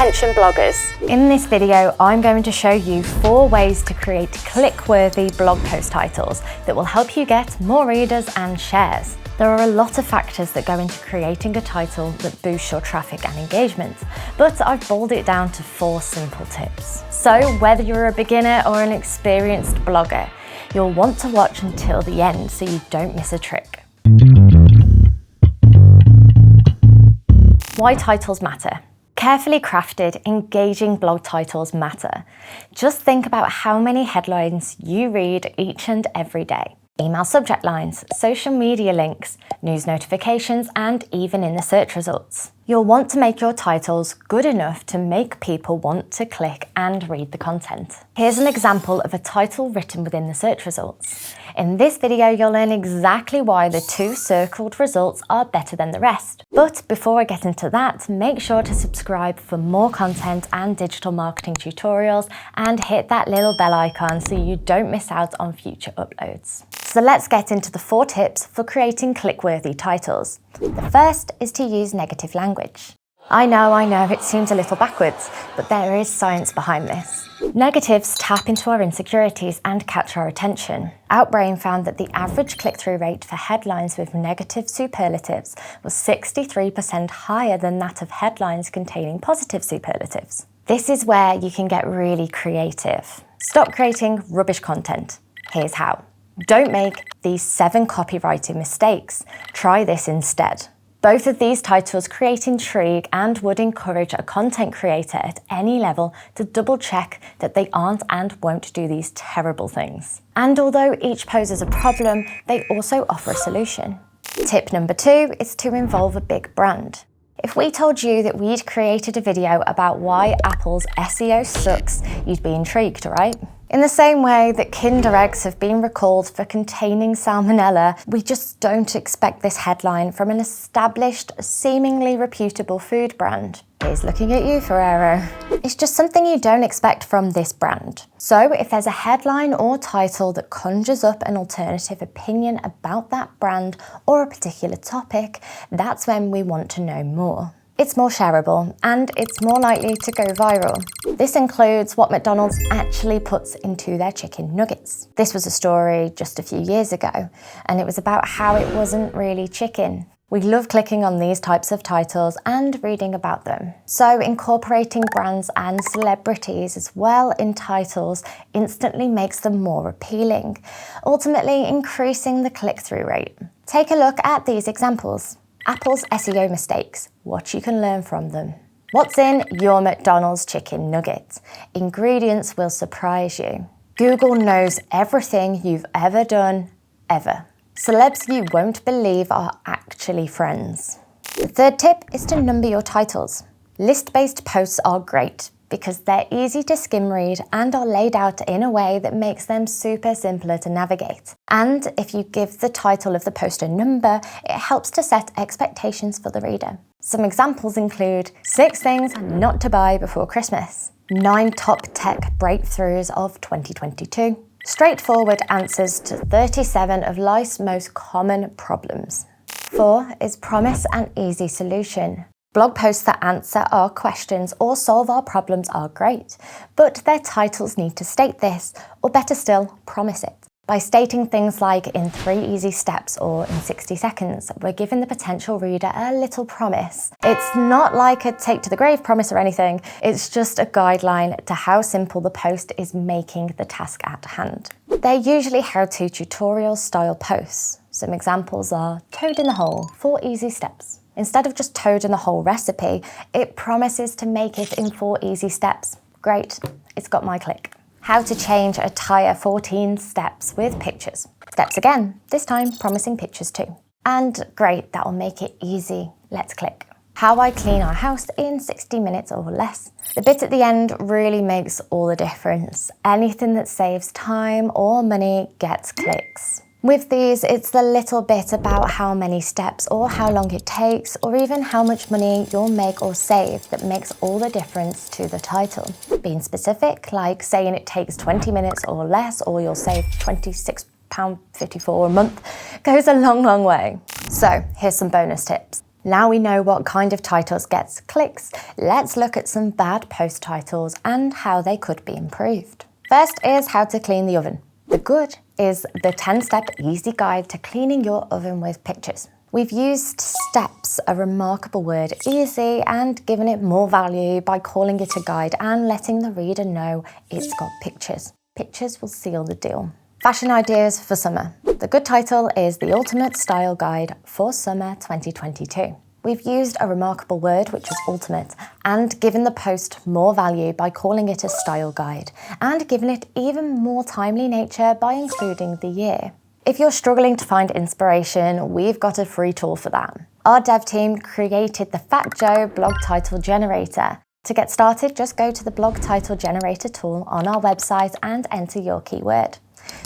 Attention bloggers. In this video, I'm going to show you 4 ways to create click-worthy blog post titles that will help you get more readers and shares. There are a lot of factors that go into creating a title that boosts your traffic and engagement, but I've boiled it down to 4 simple tips. So whether you're a beginner or an experienced blogger, you'll want to watch until the end so you don't miss a trick. Why titles matter. Carefully crafted, engaging blog titles matter. Just think about how many headlines you read each and every day. Email subject lines, social media links, news notifications, and even in the search results. You'll want to make your titles good enough to make people want to click and read the content. Here's an example of a title written within the search results. In this video, you'll learn exactly why the 2 circled results are better than the rest. But before I get into that, make sure to subscribe for more content and digital marketing tutorials and hit that little bell icon so you don't miss out on future uploads. So let's get into the 4 tips for creating click-worthy titles. The first is to use negative language. I know, it seems a little backwards, but there is science behind this. Negatives tap into our insecurities and catch our attention. Outbrain found that the average click-through rate for headlines with negative superlatives was 63% higher than that of headlines containing positive superlatives. This is where you can get really creative. Stop creating rubbish content. Here's how. Don't make these 7 copywriting mistakes. Try this instead. Both of these titles create intrigue and would encourage a content creator at any level to double check that they aren't and won't do these terrible things. And although each poses a problem, they also offer a solution. Tip number 2 is to involve a big brand. If we told you that we'd created a video about why Apple's SEO sucks, you'd be intrigued, right? In the same way that Kinder eggs have been recalled for containing salmonella, we just don't expect this headline from an established, seemingly reputable food brand. Here's looking at you, Ferrero. It's just something you don't expect from this brand. So if there's a headline or title that conjures up an alternative opinion about that brand or a particular topic, that's when we want to know more. It's more shareable and it's more likely to go viral. This includes what McDonald's actually puts into their chicken nuggets. This was a story just a few years ago, and it was about how it wasn't really chicken. We love clicking on these types of titles and reading about them. So incorporating brands and celebrities as well in titles instantly makes them more appealing, ultimately increasing the click-through rate. Take a look at these examples. Apple's SEO mistakes, what you can learn from them. What's in your McDonald's chicken nugget? Ingredients will surprise you. Google knows everything you've ever done, ever. Celebs you won't believe are actually friends. The 3rd tip is to number your titles. List-based posts are great because they're easy to skim read and are laid out in a way that makes them super simpler to navigate. And if you give the title of the post a number, it helps to set expectations for the reader. Some examples include 6 things not to buy before Christmas, 9 top tech breakthroughs of 2022, straightforward answers to 37 of life's most common problems. 4 is promise an easy solution. Blog posts that answer our questions or solve our problems are great, but their titles need to state this, or better still, promise it. By stating things like in 3 easy steps or in 60 seconds, we're giving the potential reader a little promise. It's not like a take to the grave promise or anything, it's just a guideline to how simple the post is making the task at hand. They're usually how-to tutorial style posts. Some examples are toad in the hole, 4 easy steps. Instead of just toad in the whole recipe, it promises to make it in 4 easy steps. Great, it's got my click. How to change a tire 14 steps with pictures. Steps again, this time promising pictures too. And great, that will make it easy. Let's click. How I clean our house in 60 minutes or less. The bit at the end really makes all the difference. Anything that saves time or money gets clicks. With these, it's the little bit about how many steps or how long it takes or even how much money you'll make or save that makes all the difference to the title. Being specific, like saying it takes 20 minutes or less or you'll save £26.54 a month, goes a long, long way. So here's some bonus tips. Now we know what kind of titles gets clicks, let's look at some bad post titles and how they could be improved. First is how to clean the oven. The good is the 10-step easy guide to cleaning your oven with pictures. We've used steps, a remarkable word, easy, and given it more value by calling it a guide and letting the reader know it's got pictures. Pictures will seal the deal. Fashion ideas for summer. The good title is The Ultimate Style Guide for Summer 2022. We've used a remarkable word, which is ultimate, and given the post more value by calling it a style guide, and given it even more timely nature by including the year. If you're struggling to find inspiration, we've got a free tool for that. Our dev team created the FATJOE blog title generator. To get started, just go to the blog title generator tool on our website and enter your keyword.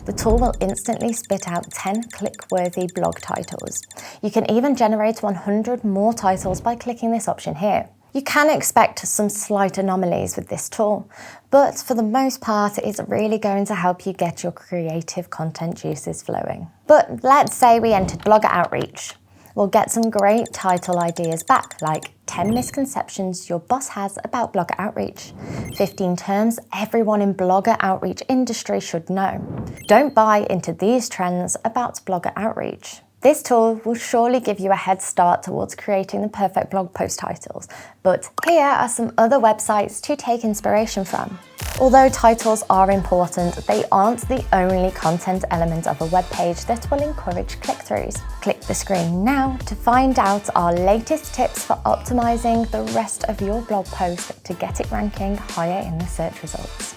The tool will instantly spit out 10 click-worthy blog titles. You can even generate 100 more titles by clicking this option here. You can expect some slight anomalies with this tool, but for the most part, it's really going to help you get your creative content juices flowing. But let's say we entered Blogger Outreach. We'll get some great title ideas back, like 10 misconceptions your boss has about blogger outreach, 15 terms everyone in blogger outreach industry should know. Don't buy into these trends about blogger outreach. This tool will surely give you a head start towards creating the perfect blog post titles, but here are some other websites to take inspiration from. Although titles are important, they aren't the only content element of a web page that will encourage click-throughs. Click the screen now to find out our latest tips for optimizing the rest of your blog post to get it ranking higher in the search results.